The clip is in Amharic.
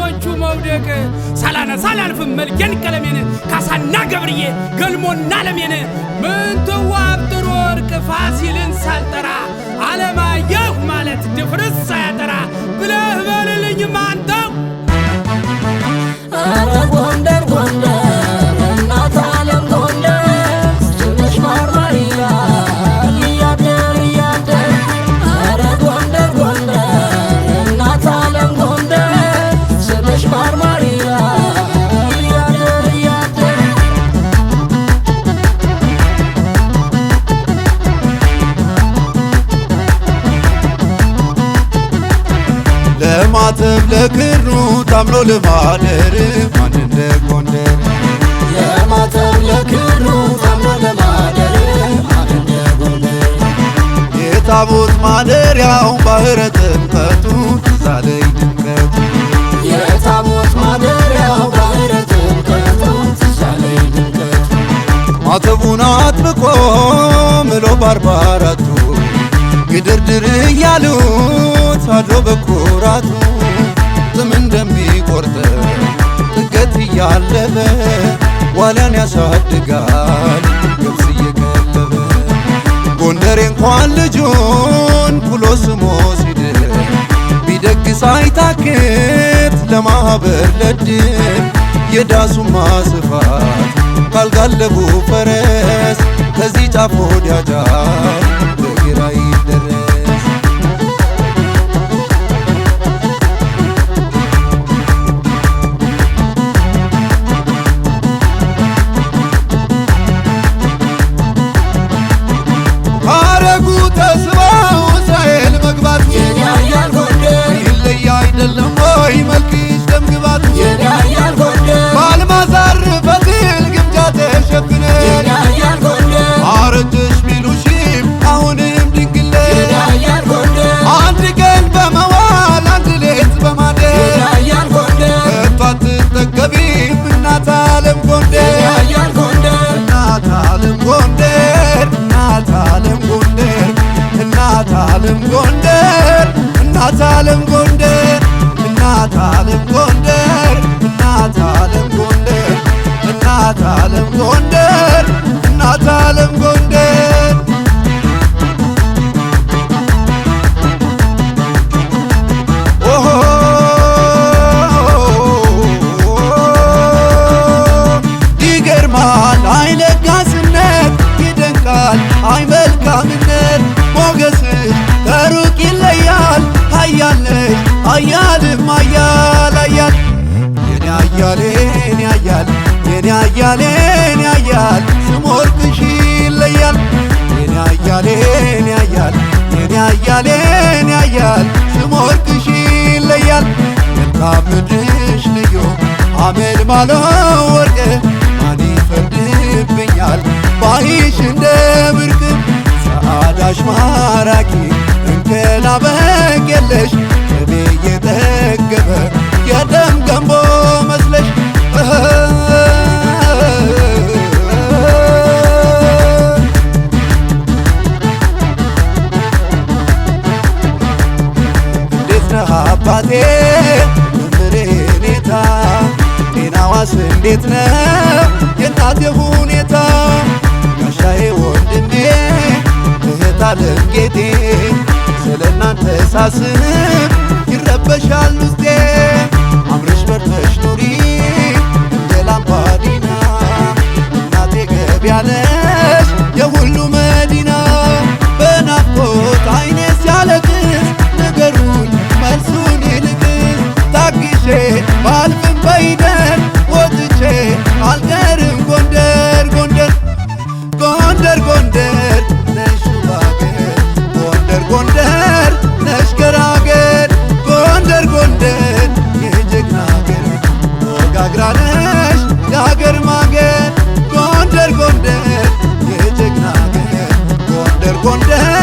የጠላቶቹ መውደቅ ሳላነሳ አላልፍም መልኬን ቀለሜን ካሳና ገብርዬ ገልሞና ለሜን ምንትዋብ ጥሩ ወርቅ ፋሲልን ሳልጠራ አለማየሁ ማለት ድፍርስ ሳያጠራ ብለህ በልልኝ ማንተው አረ ጎንደር ጎንደር እናት ዓለም ጎንደር ስምሽ ማርማር ይላል እያደር እያደር አረ ጎንደር ጎንደር እናት ዓለም ጎንደር ስምሽ ማርማር ይላል እያደር እያደር ለማተብ ለክሩ ታምኖ ለማደር ማን እንደ ጎንደር ለማተብ ለክሩ ታምኖ ለማደር ማን እንደ ጎንደር የታቦት ማደሪያው ባህረ ጥምቀቱ ትዝ አለኝ ድምቀቱ የታቦት ማደሪያው ባህረ ጥምቀቱ ትዝ አለኝ ድምቀቱ ማተቡን አጥብቆ ምሎ ባርባራቱ ግድርድር እያሉት አድሮ በኩራቱ ጥም እንደሚቆርጥ ጥገት እያለበ ዋልያን ያሳድጋል ገብስ እየቀለበ ጎንደሬ እንኳን ልጁን ኩሎ ስሞ ሲድር ቢደግስ አይታክት ለማኅበር ለድር የዳሱማ ስፋት ካልጋለቡ ፈረስ ከዚህ ጫፍ ወዲያ ጫፍ በግራ ይደረስ ሐረጉ ተስባው እስራኤል መግባቱ የኔ ኃያል ጎንደር ይለይ አይደለም ወይ መልክሽ ደምግባቱ የኔ ኃያል ጎንደር በአልማዝ ፈትል ግምጃ ተሸፍነ የኔ ኃያል ጎንደር አረጀሽ ቢሉሽም አሁንም ድንግል የኔ ኃያል ጎንደር አንድ ቀን በመዋል አንድ ሌት በማደር የኔ ኃያል ጎንደር ከቶ አትጠገቢም እናት ዓለም ጎንደር የኔ ኃያል ጎንደር እናት ዓለም ጎንደር እናት ዓለም ጎንደር እናት ዓለም ጎንደር እናት ዓለም ጎንደር እናት ዓለም ጎንደር እናት ዓለም ጎንደር እናት ዓለም ጎንደር እናት ዓለም ጎንደር ኦሆ ይገርማል አይ ለጋስነት ይደንቃል አይ መልካምነት ሞገስሽ ከሩቅ ይለያል ኃያል ነሽ ኃያልም ኃያል ኃያል የኔ ኃያል የኔ ኃያል የኔ ኃያል የኔ ኃያል ስም ወርቅሽ ይለያል የኔ ኃያል የኔ ኃያል የኔ ኃያል የኔ ኃያል ስም ወርቅሽ ይለያል መልካም ምድርሽ ልዩ አመል ማለ ወርቅ ማን ይፈርድብኛል ባይሽ እንደ ብርቅ ጸዓዳሽ ማራኪ እንከን አበቀለሽ ቅቤ የጠገበ የደም ገንቦ መስለሽ እንዴት ነህ አባቴ መምህሬ ኔታ ጤናዋስ እንዴት ነው የእናቴ ሁኔታ ጋሻዬ ወንድሜ እህት ዓለም ጌጤ ስለ እናንተ ሳስብ ይረበሻል ውስጤ አምረሽ በርተሽ ኑሪ እንደ ላምባዲና እናቴ ገቢያ ነሽ የሁሉ መዲና በናፍቆት አይኔ ሲያለቅስ ንገሩኝ መልሱን ይልቅስ ታግሼ ባልፍም በይደር ወጥቼ አልቀርም ጎንደር ጎንደር ጎንደር ጎንደር ነሽ ባገር ጎንደር ጎንደር ነሽ ገራገር ጎንደር ጎንደር የጀግና አገር ወጋግራ ነሽ የአገር ማገር ጎንደር ጎንደር የጀግና አገር ጎንደር ጎንደር